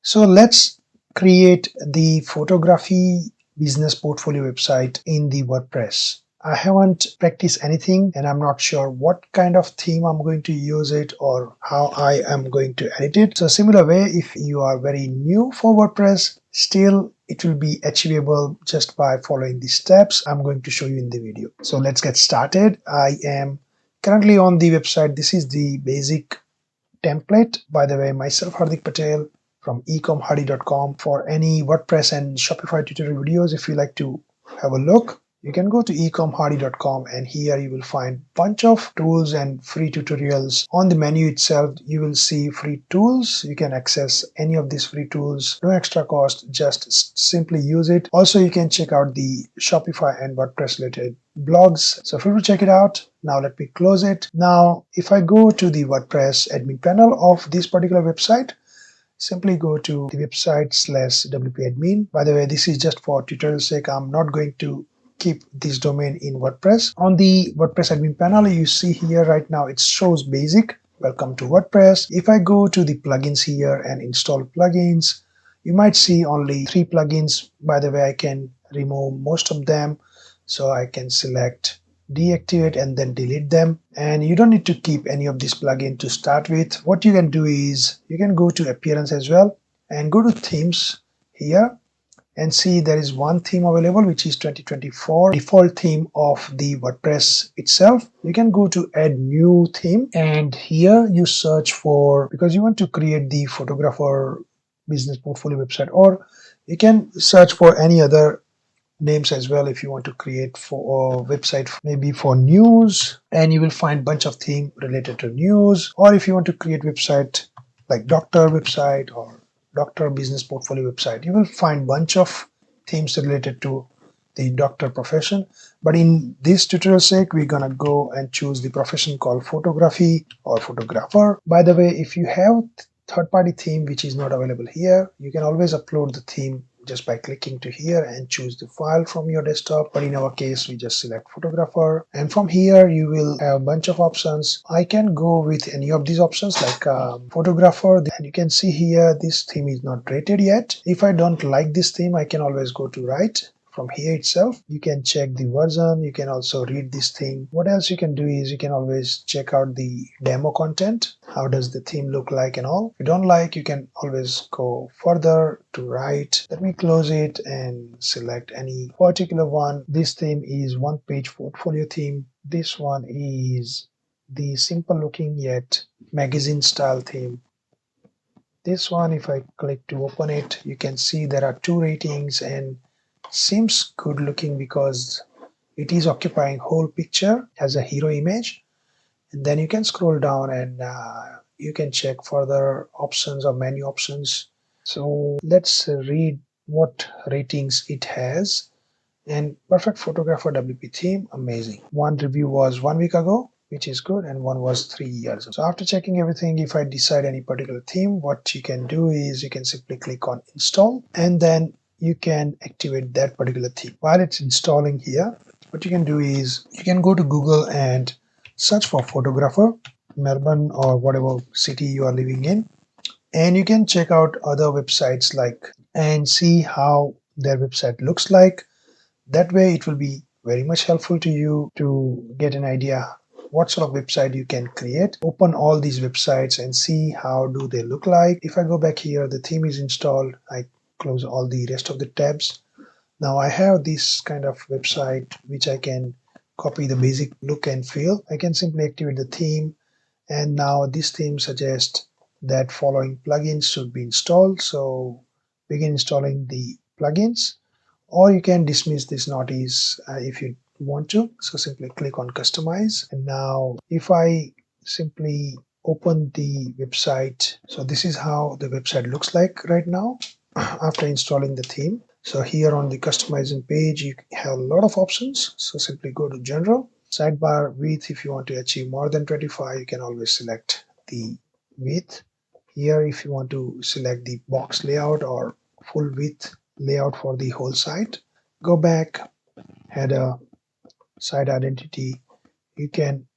So let's create the photography business portfolio website in the WordPress. I haven't practiced anything and I'm not sure what kind of theme I'm going to use it or how I am going to edit it. So similar way, if you are very new for WordPress, still it will be achievable just by following the steps I'm going to show you in the video. So let's get started. I am currently on the website. This is the basic template. By the way, myself Hardik Patel from ecomhardy.com. For any WordPress and Shopify tutorial videos, if you like to have a look, you can go to ecomhardy.com, and here you will find bunch of tools and free tutorials. On the menu itself, you will see free tools. You can access any of these free tools, no extra cost, just simply use it. Also, you can check out the Shopify and WordPress related blogs. So feel free to check it out. Now let me close it. Now, if I go to the WordPress admin panel of this particular website, simply go to the website /wp admin. By the way, this is just for tutorial sake. I'm not going to keep this domain in WordPress. On the WordPress admin panel, you see here right now it shows basic. Welcome to WordPress. If I go to the plugins here and install plugins, you might see only 3 plugins. By the way, I can remove most of them. So I can select deactivate and then delete them, and you don't need to keep any of this plugin to start with. What you can do is you can go to appearance as well and go to themes here and see there is one theme available, which is 2024 default theme of the WordPress itself. You can go to add new theme, and here you search for, because you want to create the photographer business portfolio website, or you can search for any other names as well if you want to create for a website maybe for news, and you will find bunch of theme related to news. Or if you want to create website like doctor website or doctor business portfolio website, you will find bunch of themes related to the doctor profession. But in this tutorial sake, we're gonna go and choose the profession called photography or photographer. By the way, if you have third-party theme which is not available here, you can always upload the theme just by clicking to here and choose the file from your desktop. But in our case, we just select photographer, and from here you will have a bunch of options. I can go with any of these options like photographer, and you can see here this theme is not rated yet. If I don't like this theme, I can always go to write. From here itself, you can check the version. You can also read this theme. What else you can do is you can always check out the demo content. How does the theme look like and all. If you don't like, you can always go further to write. Let me close it and select any particular one. This theme is one page portfolio theme. This one is the simple looking yet magazine style theme. This one, if I click to open it, you can see there are 2 ratings and seems good looking because it is occupying whole picture as a hero image. And then you can scroll down and you can check further options or menu options. So let's read what ratings it has. And perfect photographer WP theme, amazing. One review was 1 week ago, which is good, and one was 3 years ago. So after checking everything, if I decide any particular theme, what you can do is you can simply click on install, and then you can activate that particular theme. While it's installing here, what you can do is you can go to Google and search for photographer, Melbourne or whatever city you are living in, and you can check out other websites like and see how their website looks like. That way it will be very much helpful to you to get an idea what sort of website you can create. Open all these websites and see how do they look like. If I go back here, the theme is installed. I close all the rest of the tabs. Now I have this kind of website which I can copy the basic look and feel. I can simply activate the theme, and now this theme suggests that following plugins should be installed. So begin installing the plugins, or you can dismiss this notice if you want to. So simply click on customize. And now if I simply open the website, so this is how the website looks like right now after installing the theme. So here on the customizing page, you have a lot of options. So simply go to general. Sidebar width, if you want to achieve more than 25, you can always select the width. Here, if you want to select the box layout or full width layout for the whole site, go back, header, site identity. You can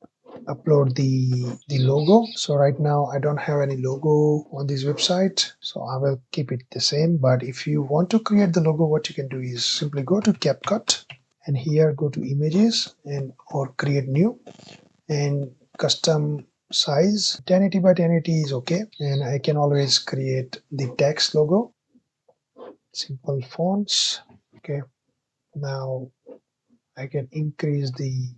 upload the logo. So right now I don't have any logo on this website, so I will keep it the same. But if you want to create the logo, what you can do is simply go to CapCut and here go to images and or create new and custom size 1080 by 1080 is okay, and I can always create the text logo, simple fonts. Okay, now I can increase the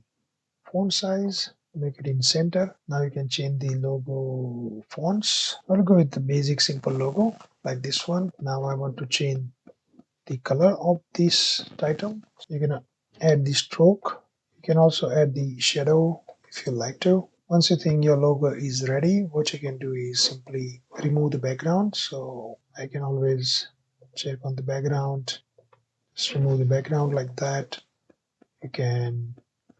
font size, make it in center. Now you can change the logo fonts. I'll go with the basic simple logo like this one. Now I want to change the color of this title. You're gonna add the stroke. You can also add the shadow if you like to. Once you think your logo is ready, what you can do is simply remove the background. So I can always check on the background, just remove the background like that. You can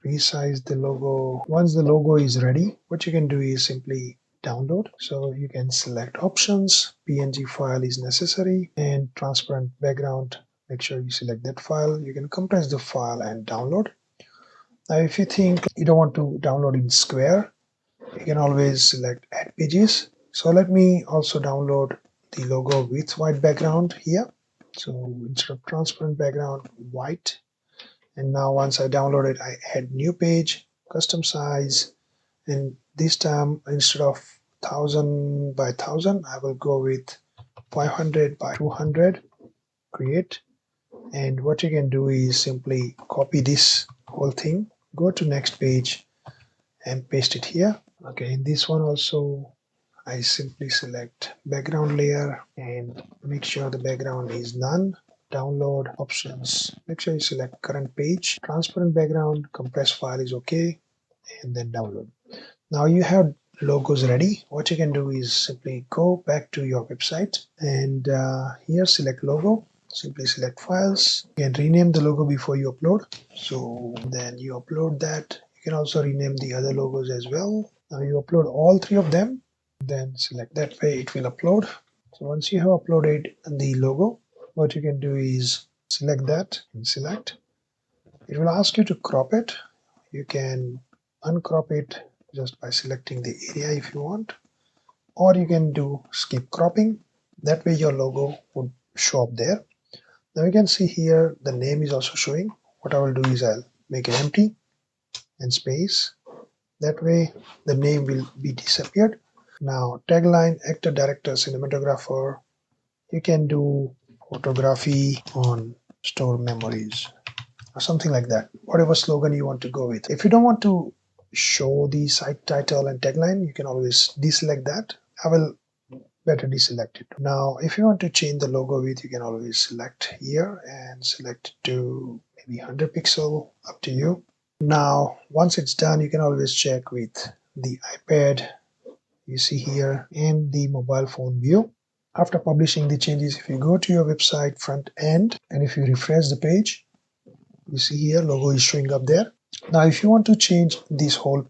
resize the logo. Once the logo is ready, what you can do is simply download. So you can select options, PNG file is necessary, and transparent background. Make sure you select that file. You can compress the file and download. Now if you think you don't want to download in Square, you can always select add pages. So let me also download the logo with white background here. So instead of transparent background, white. And now once I download it, I add new page, custom size, and this time instead of 1000 by 1000, I will go with 500 by 200, create. And what you can do is simply copy this whole thing, go to next page and paste it here. Okay, in this one also I simply select background layer and make sure the background is none. Download options, make sure you select current page, transparent background, compress file is okay, and then download. Now you have logos ready. What you can do is simply go back to your website and here select logo, simply select files. You can rename the logo before you upload. So then you upload that. You can also rename the other logos as well. Now you upload all three of them, then select that way it will upload. So once you have uploaded the logo, what you can do is select that and select. It will ask you to crop it. You can uncrop it just by selecting the area if you want, or you can do skip cropping. That way your logo would show up there. Now you can see here the name is also showing. What I will do is I'll make it empty and space. That way the name will be disappeared. Now tagline, actor, director, cinematographer. You can do photography on store memories or something like that. Whatever slogan you want to go with. If you don't want to show the site title and tagline, you can always deselect that. I will better deselect it. Now, if you want to change the logo width, you can always select here and select to maybe 100 pixel, up to you. Now, once it's done, you can always check with the iPad, you see here, and the mobile phone view. After publishing the changes, if you go to your website front end and if you refresh the page, you see here logo is showing up there. Now if you want to change this whole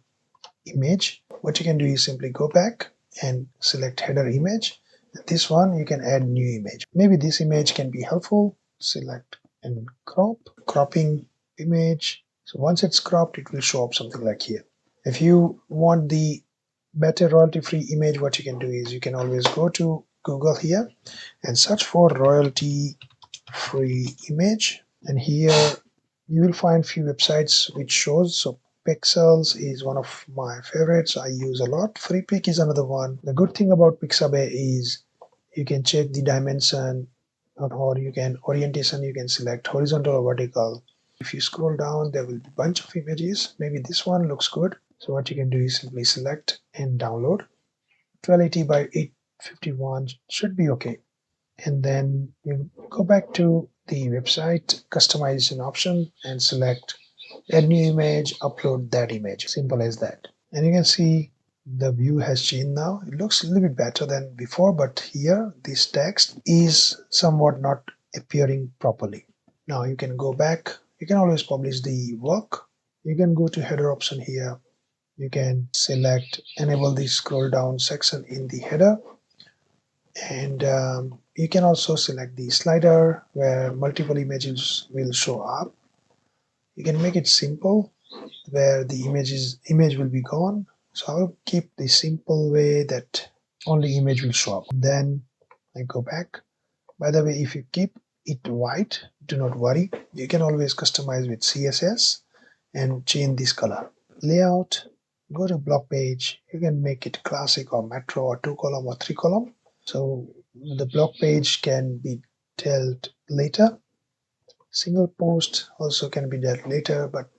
image, what you can do is simply go back and select header image. This one you can add new image. Maybe this image can be helpful. Select and crop, cropping image. So once it's cropped, it will show up something like here. If you want the better royalty free image, what you can do is you can always go to Google here and search for royalty free image, and here you will find few websites which shows. So Pixels is one of my favorites, I use a lot. FreePic is another one. The good thing about Pixabay is you can check the dimension, or you can orientation, you can select horizontal or vertical. If you scroll down, there will be a bunch of images. Maybe this one looks good. So what you can do is simply select and download. 1280 by 851 should be okay. And then you go back to the website customization option and select add new image, upload that image. Simple as that. And you can see the view has changed now. It looks a little bit better than before, but here this text is somewhat not appearing properly. Now you can go back. You can always publish the work. You can go to header option here. You can select enable the scroll down section in the header, and you can also select the slider where multiple images will show up. You can make it simple where the image will be gone. So I'll keep the simple way that only image will show up. Then I go back. By the way, if you keep it white, do not worry. You can always customize with CSS and change this color. Layout, go to blog page. You can make it classic or metro or 2-column or 3-column. So the blog page can be dealt later. Single post also can be dealt later, but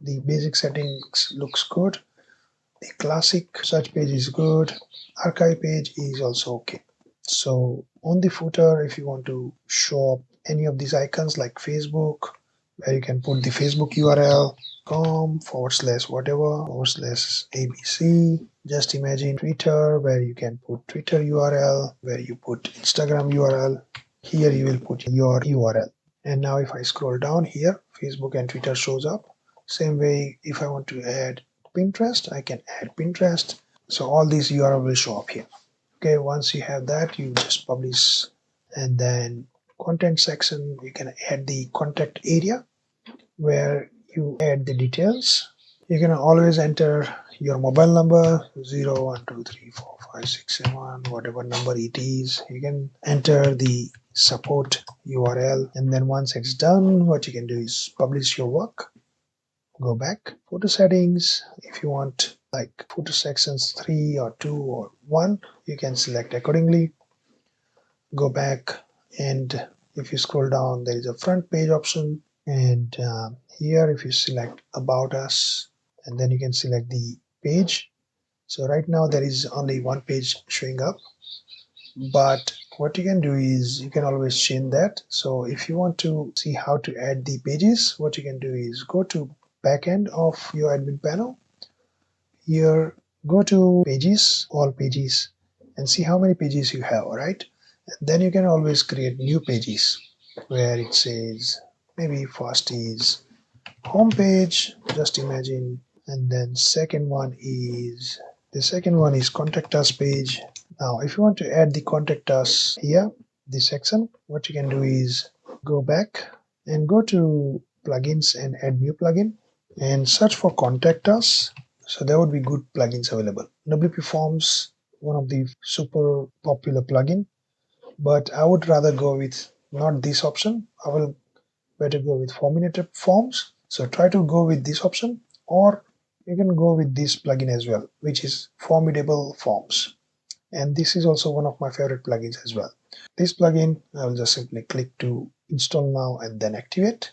the basic settings looks good. The classic search page is good. Archive page is also okay. So on the footer, if you want to show up any of these icons like Facebook, where you can put the Facebook URL, com/whatever/ABC. Just imagine Twitter, where you can put Twitter URL, where you put Instagram URL. Here you will put your URL. And now if I scroll down here, Facebook and Twitter shows up. Same way, if I want to add Pinterest, I can add Pinterest. So all these URL will show up here. Okay, once you have that, you just publish, and then content section, you can add the contact area where you add the details. You can always enter your mobile number 012345671, whatever number it is. You can enter the support URL, and then once it's done, what you can do is publish your work. Go back, photo settings. If you want like photo sections 3 or 2 or 1, you can select accordingly. Go back, and if you scroll down, there is a front page option, and here if you select about us, and then you can select the page. So right now there is only one page showing up, but what you can do is you can always change that. So if you want to see how to add the pages, what you can do is go to backend of your admin panel. Here, go to pages, all pages, and see how many pages you have, right? And then you can always create new pages where it says maybe first is home page, just imagine, and then second one is contact us page. Now if you want to add the contact us here, this section, what you can do is go back and go to plugins and add new plugin and search for contact us. So there would be good plugins available. WP Forms, one of the super popular plugin, but I would rather go with not this option. I will better go with Forminated Forms. So try to go with this option, or you can go with this plugin as well, which is Formidable Forms. And this is also one of my favorite plugins as well. This plugin, I will just simply click to install now and then activate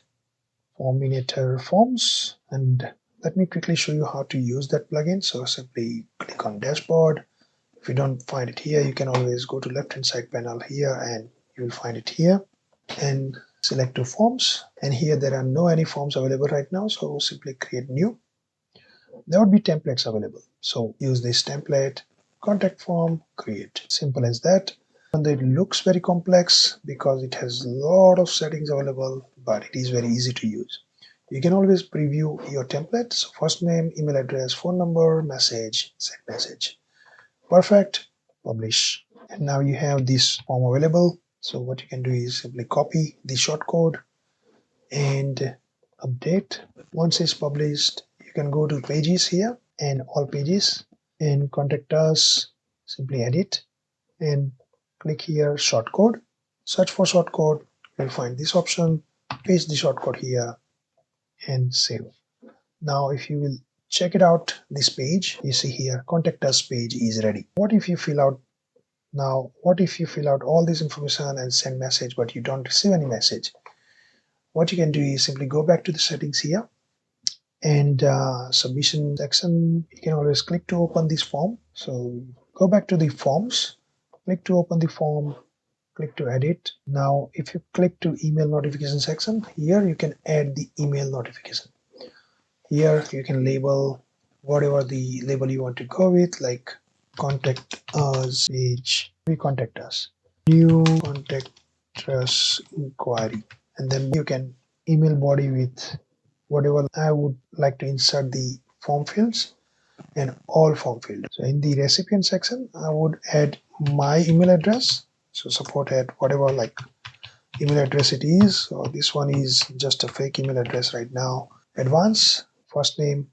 Forminator Forms. And let me quickly show you how to use that plugin. So simply click on dashboard. If you don't find it here, you can always go to left hand side panel here and you will find it here, and select to forms. And here there are no any forms available right now, so simply create new. There would be templates available, so use this template, contact form, create. Simple as that. And it looks very complex because it has a lot of settings available, but it is very easy to use. You can always preview your template. So first name, email address, phone number, message, send message. Perfect. Publish. And now you have this form available. So what you can do is simply copy the shortcode and update. Once it's published, you can go to pages here and all pages, and contact us, simply edit and click here shortcode. Search for shortcode. You'll find this option. Paste the shortcode here and save. Now if you will check it out, this page, you see here contact us page is ready. What if you fill out all this information and send message, but you don't receive any message? What you can do is simply go back to the settings here, and submission section, you can always click to open this form. So go back to the forms, click to open the form, click to edit. Now if you click to email notification section, here you can add the email notification. Here you can label whatever the label you want to go with, like contact us page, contact us, new contact us inquiry, and then you can email body with whatever I would like to insert the form fields and all form fields. So in the recipient section, I would add my email address. So support at whatever like email address it is. So this one is just a fake email address right now. Advance first name,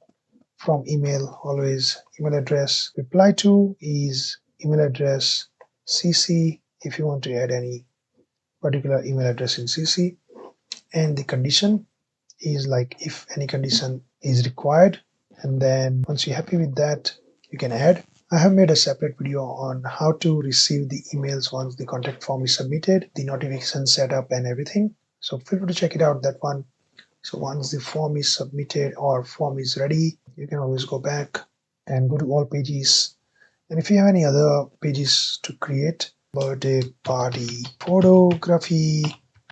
from email, always email address, reply to is email address, CC if you want to add any particular email address in CC, and the condition is like if any condition is required, and then once you're happy with that, you can add. I have made a separate video on how to receive the emails once the contact form is submitted, the notification setup and everything. So feel free to check it out, that one. So once the form is submitted or form is ready, you can always go back and go to all pages. And if you have any other pages to create, birthday party photography,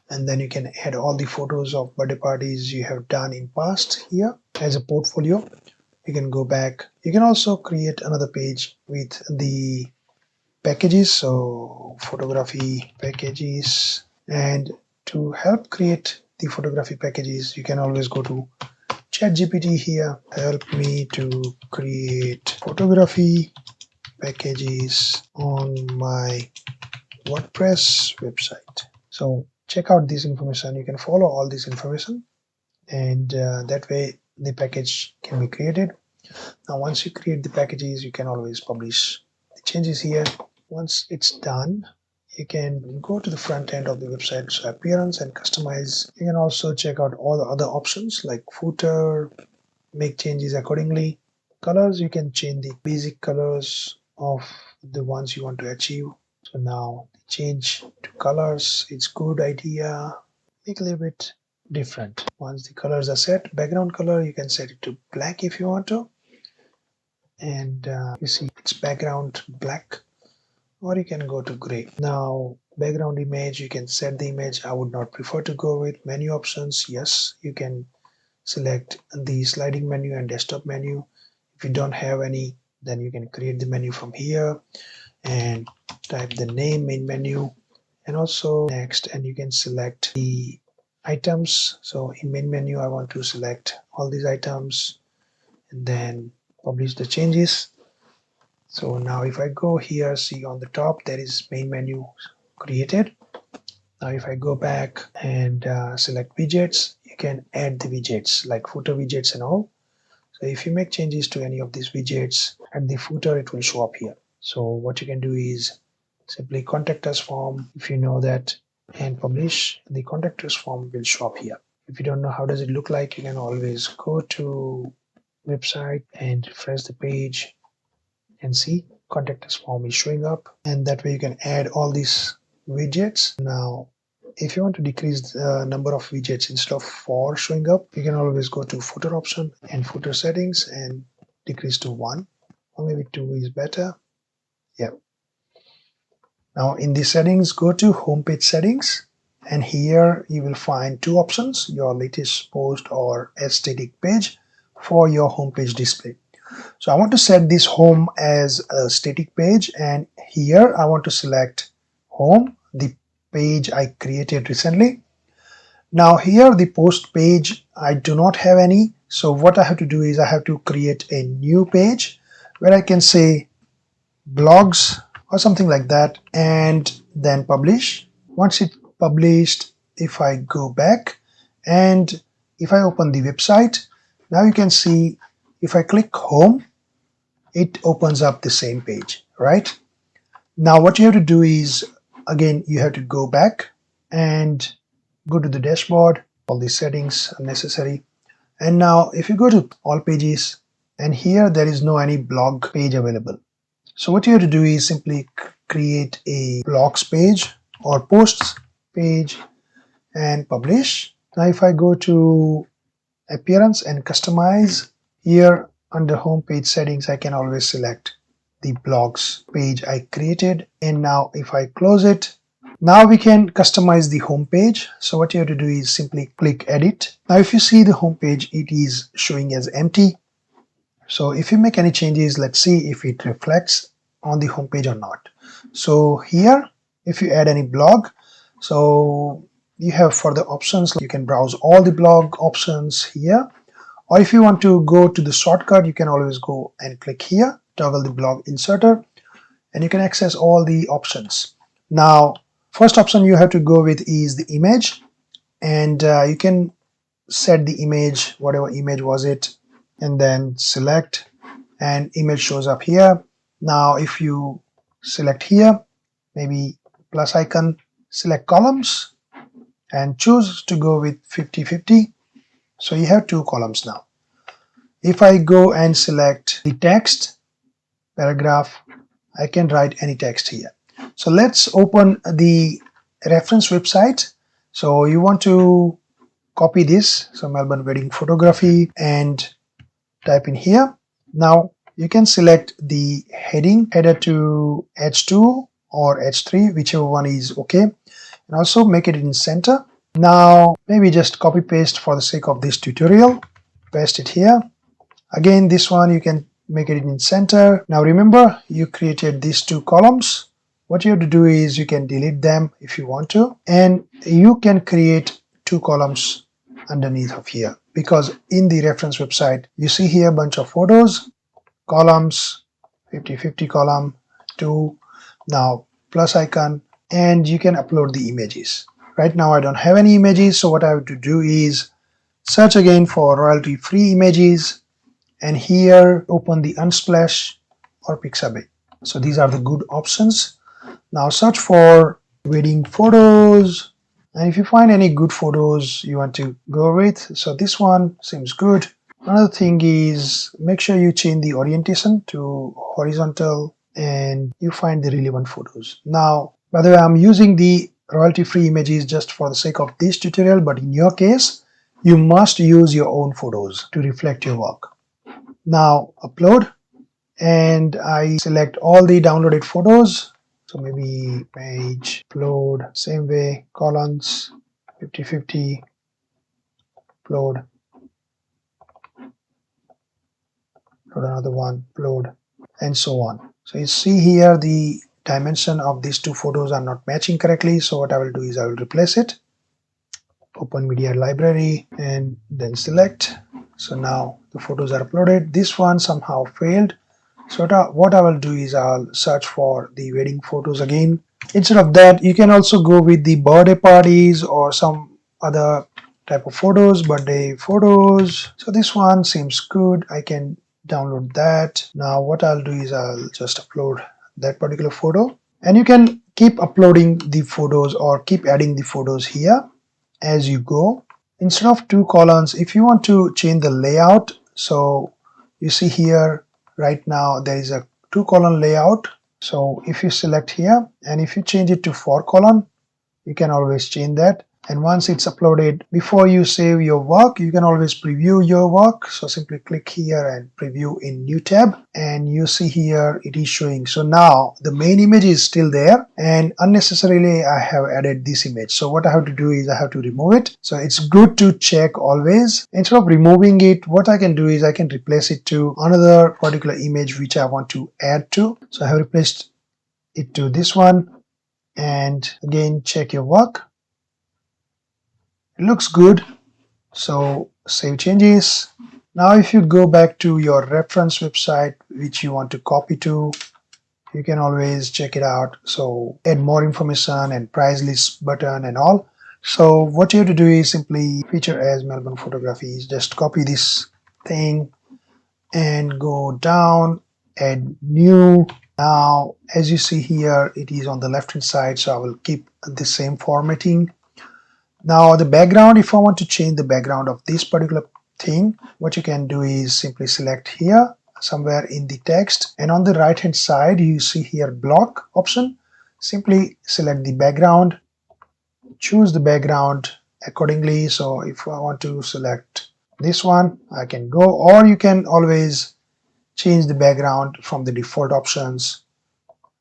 and then you can add all the photos of birthday parties you have done in past here as a portfolio. You can go back. You can also create another page with the packages, so photography packages. And to help create the photography packages, you can always go to ChatGPT here, help me to create photography packages on my WordPress website. So check out this information. You can follow all this information, and that way the package can be created. Now once you create the packages, you can always publish the changes here. Once it's done, you can go to the front end of the website, so appearance and customize. You can also check out all the other options like footer, make changes accordingly. Colors, you can change the basic colors of the ones you want to achieve. So now change to colors, it's good idea. Make a little bit different. Once the colors are set, background color, you can set it to black if you want to. And you see it's background black, or you can go to gray. Now background image, you can set the image. I would not prefer to go with menu options. Yes, you can select the sliding menu and desktop menu. If you don't have any, then you can create the menu from here and type the name main menu, and also next, and you can select the items. So in main menu, I want to select all these items and then publish the changes. So now if I go here, see on the top there is main menu created. Now if I go back and select widgets, you can add the widgets like footer widgets and all. So if you make changes to any of these widgets at the footer, it will show up here. So what you can do is simply contact us form, if you know that, and publish. The contact us form will show up here. If you don't know how does it look like, you can always go to website and refresh the page and see contact us form is showing up, and that way you can add all these widgets. Now if you want to decrease the number of widgets instead of 4 showing up, you can always go to footer option and footer settings and decrease to 1, or maybe 2 is better. Yeah. Now in the settings, go to homepage settings, and here you will find 2 options, your latest post or a static page for your homepage display. So I want to set this home as a static page, and here I want to select home, the page I created recently. Now here the post page, I do not have any. So what I have to do is I have to create a new page where I can say blogs or something like that, and then publish. Once it's published, if I go back and if I open the website, now you can see if I click home, it opens up the same page, right? Now what you have to do is, again, you have to go back and go to the dashboard, all these settings are necessary. And now if you go to all pages, and here there is no any blog page available. So what you have to do is simply create a blogs page or posts page and publish. Now if I go to appearance and customize, here under home page settings, I can always select the blogs page I created. And now if I close it, now we can customize the home page. So what you have to do is simply click edit. Now if you see the home page, it is showing as empty. So if you make any changes, let's see if it reflects on the home page or not. So here, if you add any blog, so you have further options. You can browse all the blog options here, or if you want to go to the shortcut, you can always go and click here, toggle the blog inserter, and you can access all the options. Now first option you have to go with is the image, and you can set the image, whatever image was it. and then select, and image shows up here. Now if you select here, maybe plus icon, select columns and choose to go with 50-50. So you have 2 columns now. If I go and select the text paragraph, I can write any text here. So let's open the reference website. So you want to copy this, so Melbourne wedding photography, and type in here. Now you can select the header to H2 or H3, whichever one is okay, and also make it in center. Now maybe just copy paste for the sake of this tutorial, paste it here. Again, this one you can make it in center. Now remember, you created these 2 columns. What you have to do is you can delete them if you want to, and you can create 2 columns underneath of here, because in the reference website you see here a bunch of photos, columns, 50-50 column, 2, now plus icon, and you can upload the images. Right now I don't have any images, so what I have to do is search again for royalty free images, and here open the Unsplash or Pixabay. So these are the good options. Now search for wedding photos, and if you find any good photos you want to go with, so this one seems good. Another thing is make sure you change the orientation to horizontal and you find the relevant photos. Now, by the way, I'm using the royalty free images just for the sake of this tutorial, but in your case you must use your own photos to reflect your work. Now upload, and I select all the downloaded photos. So maybe page, upload, same way, columns, 50-50, upload, another one, upload, and so on. So you see here the dimension of these 2 photos are not matching correctly. So what I will do is I will replace it. Open media library and then select. So now the photos are uploaded. This one somehow failed. So what I will do is I'll search for the wedding photos again. Instead of that, you can also go with the birthday parties or some other type of photos, birthday photos. So this one seems good. I can download that. Now what I'll do is I'll just upload that particular photo, and you can keep uploading the photos or keep adding the photos here as you go. Instead of 2 columns, if you want to change the layout, so you see here right now there is a 2 column layout. So if you select here and if you change it to 4 column, you can always change that. And once it's uploaded, before you save your work, you can always preview your work. So simply click here and preview in new tab, and you see here it is showing. So now the main image is still there, and unnecessarily I have added this image. So what I have to do is I have to remove it. So it's good to check always. Instead of removing it, what I can do is I can replace it to another particular image which I want to add to. So I have replaced it to this one, and again check your work. It looks good, so save changes. Now if you go back to your reference website which you want to copy to, you can always check it out. So add more information and price list button and all. So what you have to do is simply feature as Melbourne photography. Just copy this thing and go down, add new. Now as you see here it is on the left hand side, so I will keep the same formatting. Now the background, if I want to change the background of this particular thing, what you can do is simply select here somewhere in the text, and on the right hand side you see here block option. Simply select the background, choose the background accordingly. So if I want to select this one, I can go, or you can always change the background from the default options.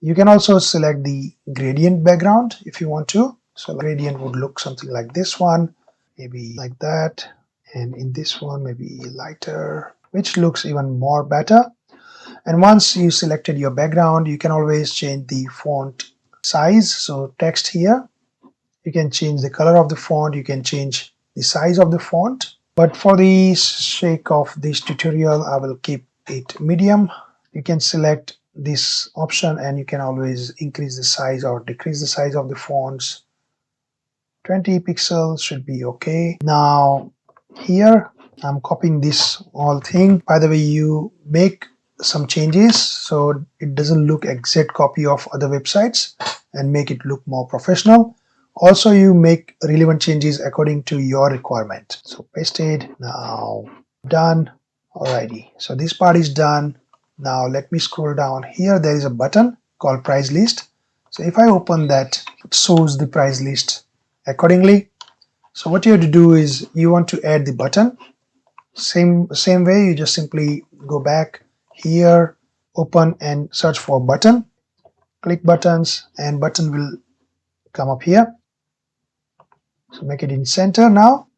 You can also select the gradient background if you want to. So gradient would look something like this one, maybe like that, and in this one maybe lighter, which looks even more better. And once you selected your background, you can always change the font size. So text here, you can change the color of the font, you can change the size of the font, but for the sake of this tutorial I will keep it medium. You can select this option and you can always increase the size or decrease the size of the fonts. 20 pixels should be okay. Now here I'm copying this all thing. By the way, you make some changes so it doesn't look exact copy of other websites and make it look more professional. Also, you make relevant changes according to your requirement. So pasted, now done. Alrighty, so this part is done. Now let me scroll down here. There is a button called price list. So if I open that, it shows the price list accordingly. So what you have to do is you want to add the button. Same way, you just simply go back here, open and search for button, click buttons, and button will come up here. So make it in center. Now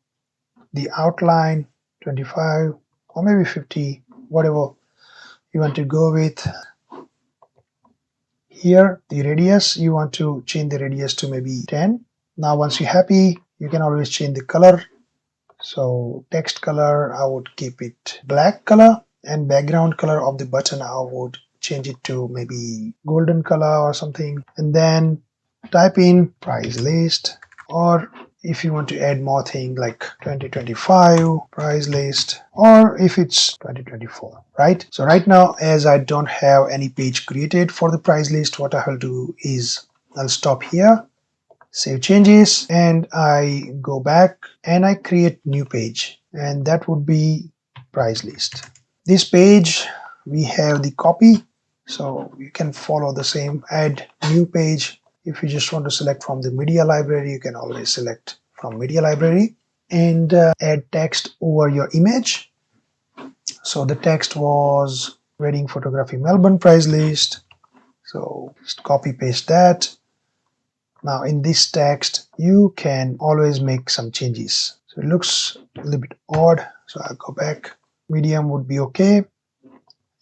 the outline 25 or maybe 50, whatever you want to go with. Here the radius, you want to change the radius to maybe 10. Now once you're happy, you can always change the color. So text color, I would keep it black color, and background color of the button I would change it to maybe golden color or something, and then type in price list, or if you want to add more thing like 2025 price list, or if it's 2024, right? So right now, as I don't have any page created for the price list, what I will do is I'll stop here, save changes, and I go back and I create new page, and that would be price list. This page we have the copy, so you can follow the same, add new page. If you just want to select from the media library, you can always select from media library, and add text over your image. So the text was wedding photography Melbourne price list, so just copy paste that. Now in this text, you can always make some changes. So it looks a little bit odd, so I'll go back. Medium would be okay,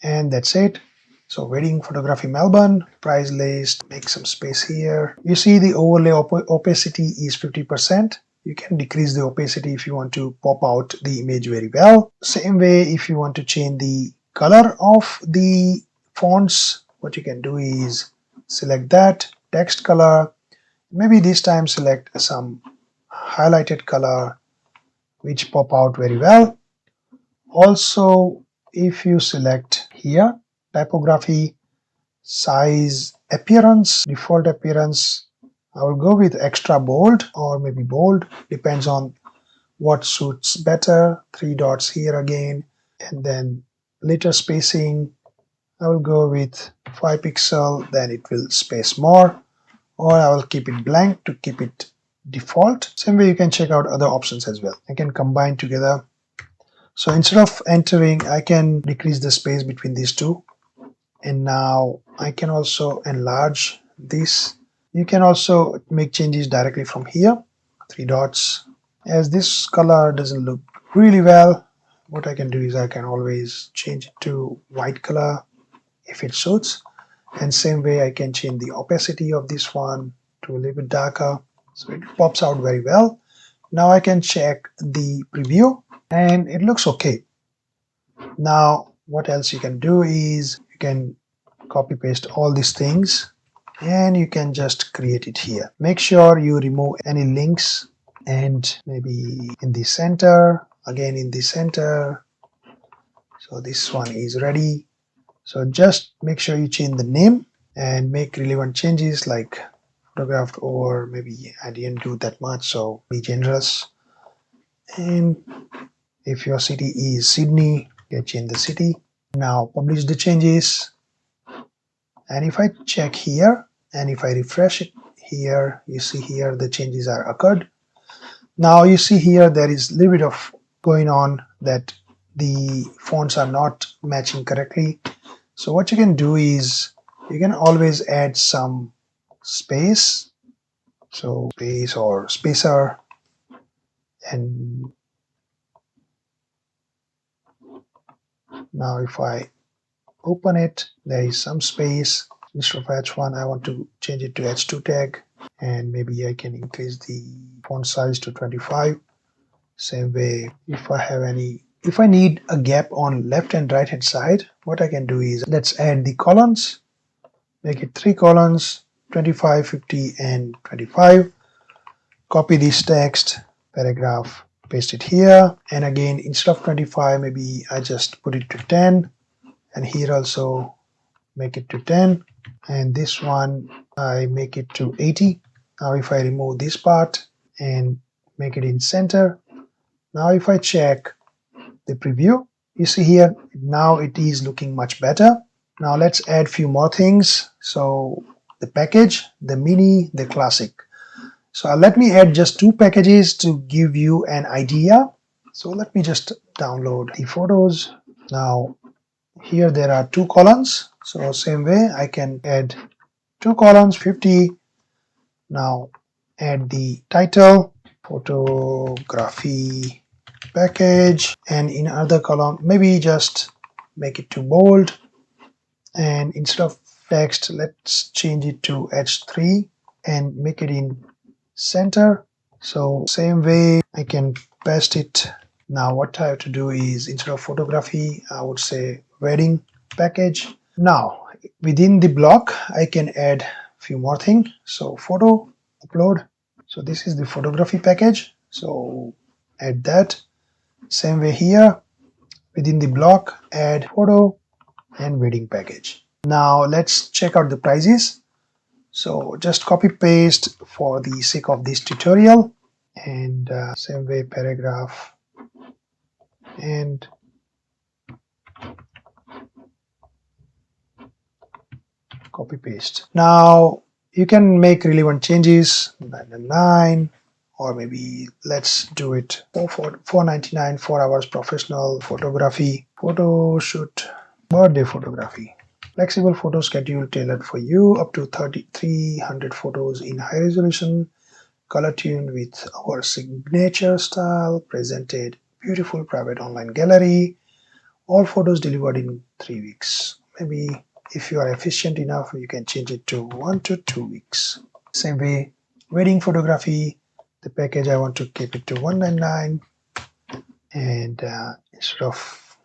and that's it. So wedding photography Melbourne, price list, make some space here. You see the overlay opacity is 50%. You can decrease the opacity if you want to pop out the image very well. Same way, if you want to change the color of the fonts, what you can do is select that, text color, maybe this time select some highlighted color which pop out very well. Also, if you select here typography, size, appearance, default appearance, I will go with extra bold or maybe bold, depends on what suits better. 3 dots here again, and then letter spacing, I will go with 5 pixel, then it will space more, or I will keep it blank to keep it default. Same way you can check out other options as well. I can combine together. So instead of entering, I can decrease the space between these two. And now I can also enlarge this. You can also make changes directly from here. 3 dots. As this color doesn't look really well, what I can do is I can always change it to white color if it suits. And same way I can change the opacity of this one to a little bit darker, so it pops out very well. Now I can check the preview and it looks okay. Now what else you can do is you can copy paste all these things and you can just create it here. Make sure you remove any links, and maybe in the center, again in the center. So this one is ready. So just make sure you change the name and make relevant changes like photographed, or maybe I didn't do that much, so be generous. And if your city is Sydney, you can change the city. Now publish the changes, and if I check here and if I refresh it here, you see here the changes are occurred. Now you see here there is a little bit of going on that the fonts are not matching correctly. So what you can do is you can always add some space, so space or spacer, and now if I open it, there is some space. Instead of H1, I want to change it to H2 tag, and maybe I can increase the font size to 25. Same way, if I need a gap on left and right hand side, what I can do is let's add the columns, make it 3 columns, 25, 50, and 25. Copy this text, paragraph paste it here, and again instead of 25 maybe I just put it to 10, and here also make it to 10, and this one I make it to 80. Now if I remove this part and make it in center, now if I check the preview, you see here now it is looking much better. Now let's add few more things. So the package, the mini, the classic. So let me add just 2 packages to give you an idea. So let me just download the photos. Now here there are 2 columns. So same way I can add 2 columns, 50. Now add the title, photography package, and in other column maybe just make it to bold, and instead of text let's change it to H3 and make it in center. So same way I can paste it. Now what I have to do is instead of photography I would say wedding package. Now within the block I can add few more things. So photo upload, so this is the photography package, so add that. Same way here within the block add photo and wedding package. Now let's check out the prices. So just copy paste for the sake of this tutorial, and same way paragraph and copy paste. Now you can make relevant changes, 999, or maybe let's do it for 499, 4 hours professional photography, photo shoot, birthday photography, flexible photo schedule tailored for you, up to 300 photos in high resolution, color tuned with our signature style, presented beautiful private online gallery, all photos delivered in 3 weeks. Maybe if you are efficient enough you can change it to 1 to 2 weeks. Same way wedding photography, the package I want to keep it to 199, and instead of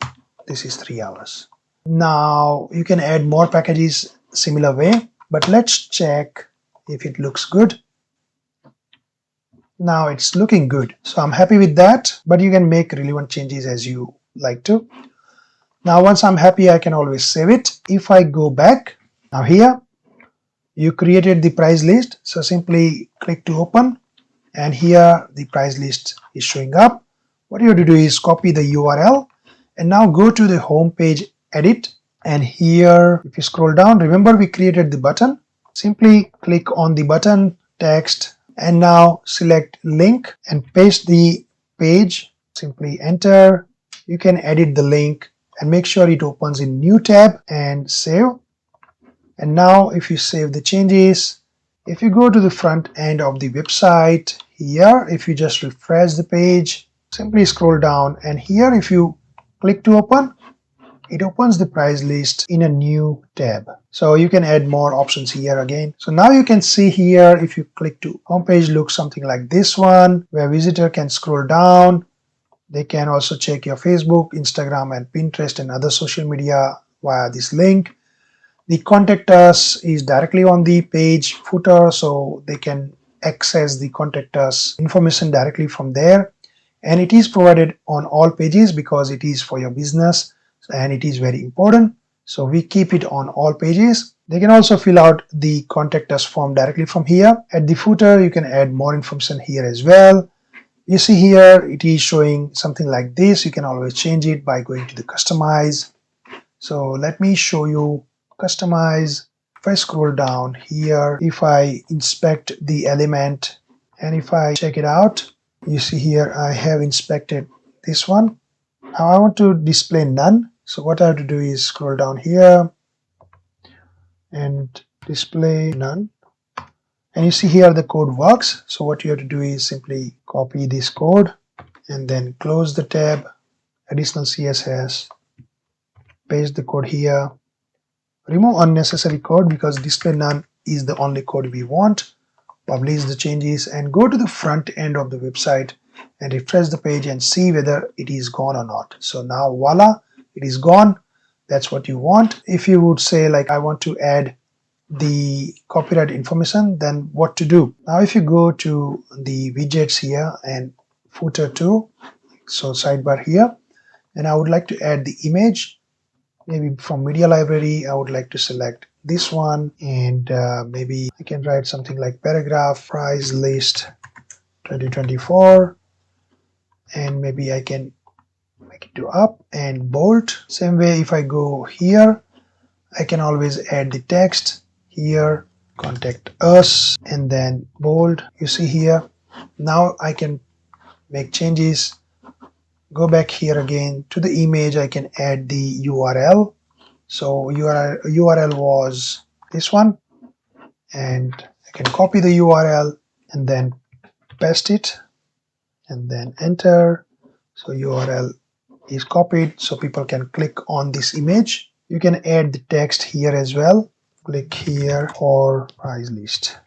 this is 3 hours. Now you can add more packages similar way, but let's check if it looks good. Now it's looking good, so I'm happy with that, but you can make relevant changes as you like to. Now once I'm happy I can always save it. If I go back, now here you created the price list, so simply click to open, and here the price list is showing up. What you have to do is copy the URL and now go to the home page, edit, and here if you scroll down, remember we created the button, simply click on the button text and now select link and paste the page, simply enter. You can edit the link and make sure it opens in new tab and save. And now if you save the changes, if you go to the front end of the website, here if you just refresh the page, simply scroll down, and here if you click to open, it opens the price list in a new tab. So you can add more options here again. So now you can see here if you click to homepage, looks something like this one, where visitor can scroll down. They can also check your Facebook, Instagram, and Pinterest and other social media via this link. The contact us is directly on the page footer, so they can access the contact us information directly from there. And it is provided on all pages because it is for your business and it is very important. So we keep it on all pages. They can also fill out the contact us form directly from here. At the footer, you can add more information here as well. You see here it is showing something like this. You can always change it by going to the customize. So let me show you customize. If I scroll down here, if I inspect the element and if I check it out, you see here I have inspected this one. Now I want to display none. So what I have to do is scroll down here and display none. And you see here the code works. So what you have to do is simply copy this code and then close the tab, additional CSS, paste the code here, remove unnecessary code because display none is the only code we want, publish the changes, and go to the front end of the website and refresh the page and see whether it is gone or not. So now voila, it is gone. That's what you want. If you would say like I want to add the copyright information, then what to do? Now if you go to the widgets here and footer too, so sidebar here, and I would like to add the image. Maybe from media library I would like to select this one, and maybe I can write something like paragraph price list 2024, and maybe I can make it to up and bold. Same way, if I go here, I can always add the text here, contact us, and then bold. You see here, now I can make changes. Go back here again to the image, I can add the URL. So URL was this one, and I can copy the URL and then paste it and then enter. So URL is copied, so people can click on this image. You can add the text here as well. Click here for price list.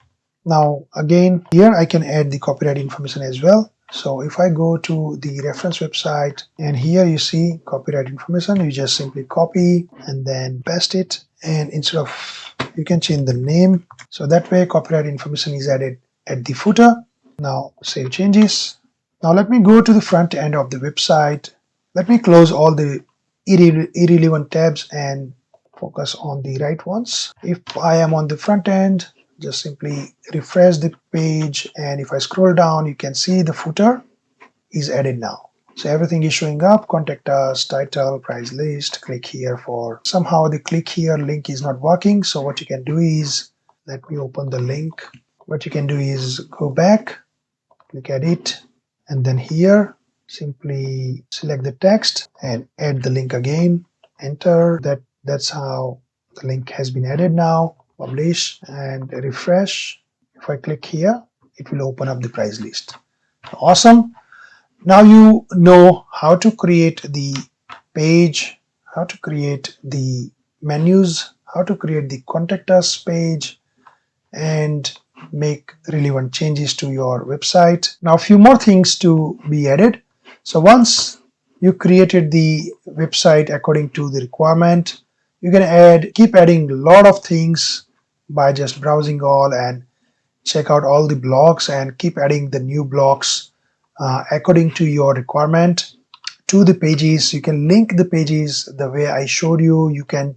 Now again, here I can add the copyright information as well. So if I go to the reference website, and here you see copyright information, you just simply copy and then paste it, and instead of, you can change the name, so that way copyright information is added at the footer. Now save changes. Now let me go to the front end of the website. Let me close all the irrelevant tabs and focus on the right ones. If I am on the front end, just simply refresh the page, and if I scroll down, you can see the footer is added now. So everything is showing up: contact us, title, price list, click here for. Somehow the click here link is not working, so what you can do is, let me open the link. What you can do is go back, click edit, and then here simply select the text and add the link again, enter. That's how the link has been added now. Publish and refresh. If I click here, it will open up the price list. Awesome. Now you know how to create the page, how to create the menus, how to create the contact us page, and make relevant changes to your website. Now a few more things to be added. So once you created the website according to the requirement, you can keep adding a lot of things by just browsing all and check out all the blogs and keep adding the new blogs according to your requirement to the pages. You can link the pages the way I showed you. You can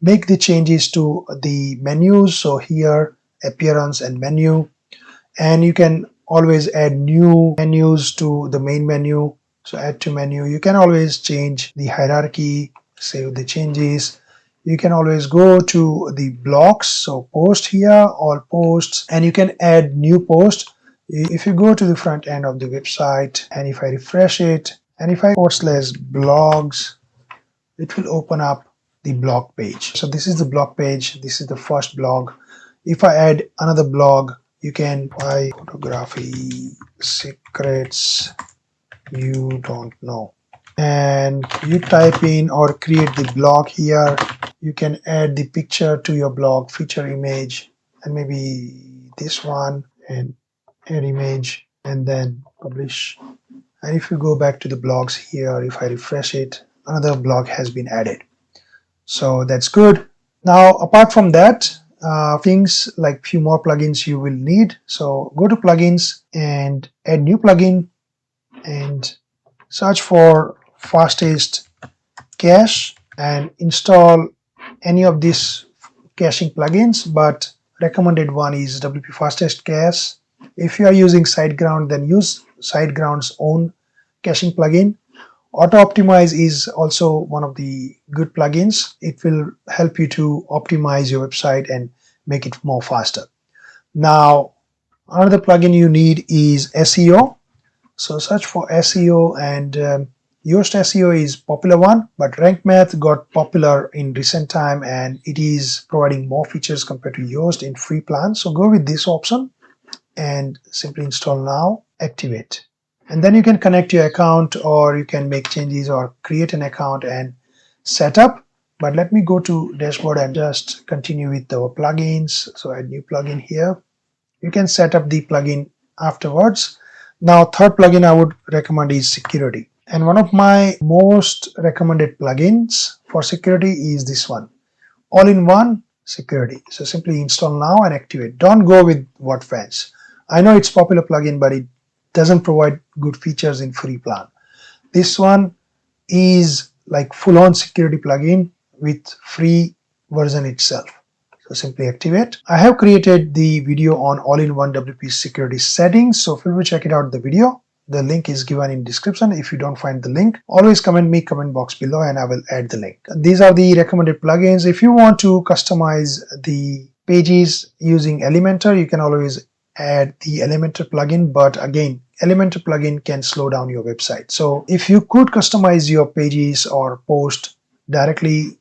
make the changes to the menus. So here, appearance and menu, and you can always add new menus to the main menu. So add to menu. You can always change the hierarchy, save the changes. You can always go to the blocks, so post here, all posts, and you can add new post. If you go to the front end of the website, and if I refresh it, and if I /blogs, it will open up the blog page. So this is the blog page. This is the first blog. If I add another blog, you can buy photography secrets you don't know, and you type in or create the blog here. You can add the picture to your blog, feature image, and maybe this one, and add image, and then publish. And if you go back to the blogs here, if I refresh it, another blog has been added. So that's good. Now apart from that, things like few more plugins you will need. So go to plugins and add new plugin and search for fastest cache and install any of these caching plugins, but recommended one is WP Fastest Cache. If you are using SiteGround, then use SiteGround's own caching plugin. Auto Optimize is also one of the good plugins. It will help you to optimize your website and make it more faster. Now another plugin you need is SEO. So search for SEO, and Yoast SEO is popular one, but Rank Math got popular in recent time and it is providing more features compared to Yoast in free plan. So go with this option and simply install now, activate. And then you can connect your account, or you can make changes or create an account and set up. But let me go to dashboard and just continue with our plugins. So add new plugin here. You can set up the plugin afterwards. Now third plugin I would recommend is security. And one of my most recommended plugins for security is this one, all-in-one security. So simply install now and activate. Don't go with Wordpress. I know it's popular plugin, but it doesn't provide good features in free plan. This one is like full-on security plugin with free version itself. So simply activate. I have created the video on all-in-one WP security settings, so feel free to check it out the video. The link is given in description. If you don't find the link, always comment me comment box below and I will add the link. These are the recommended plugins. If you want to customize the pages using Elementor, you can always add the Elementor plugin, but again, Elementor plugin can slow down your website. So if you could customize your pages or post directly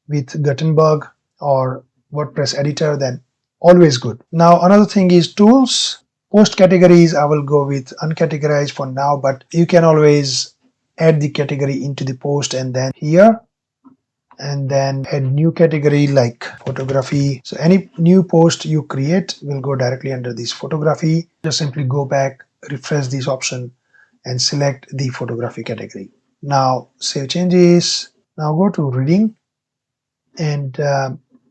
with Gutenberg or WordPress editor, then always good. Now another thing is tools. Post categories, I will go with uncategorized for now, but you can always add the category into the post and then here, and then add new category like photography. So any new post you create will go directly under this photography. Just simply go back, refresh this option and select the photography category. Now save changes. Now go to reading, and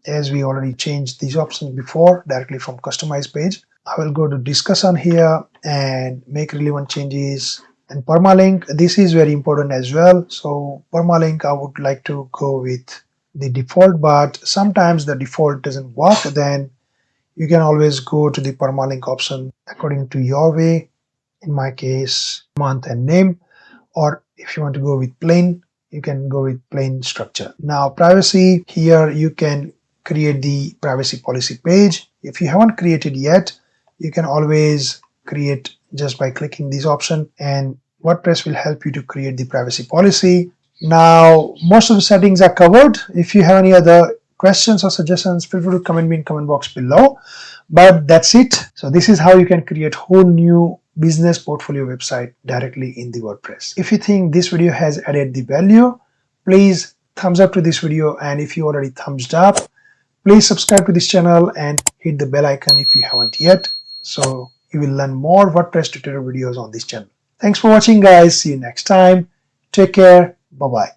as we already changed these options before directly from customize page, I will go to discussion here and make relevant changes. And permalink, this is very important as well. So permalink, I would like to go with the default, but sometimes the default doesn't work. Then you can always go to the permalink option according to your way. In my case, month and name, or if you want to go with plain, you can go with plain structure. Now privacy, here you can create the privacy policy page. If you haven't created yet, you can always create just by clicking this option, and WordPress will help you to create the privacy policy. Now most of the settings are covered. If you have any other questions or suggestions, feel free to comment me in comment box below. But that's it. So this is how you can create whole new business portfolio website directly in the WordPress. If you think this video has added the value, please thumbs up to this video, and if you already thumbs up, please subscribe to this channel and hit the bell icon if you haven't yet, so you will learn more WordPress tutorial videos on this channel. Thanks for watching guys. See you next time. Take care. Bye bye.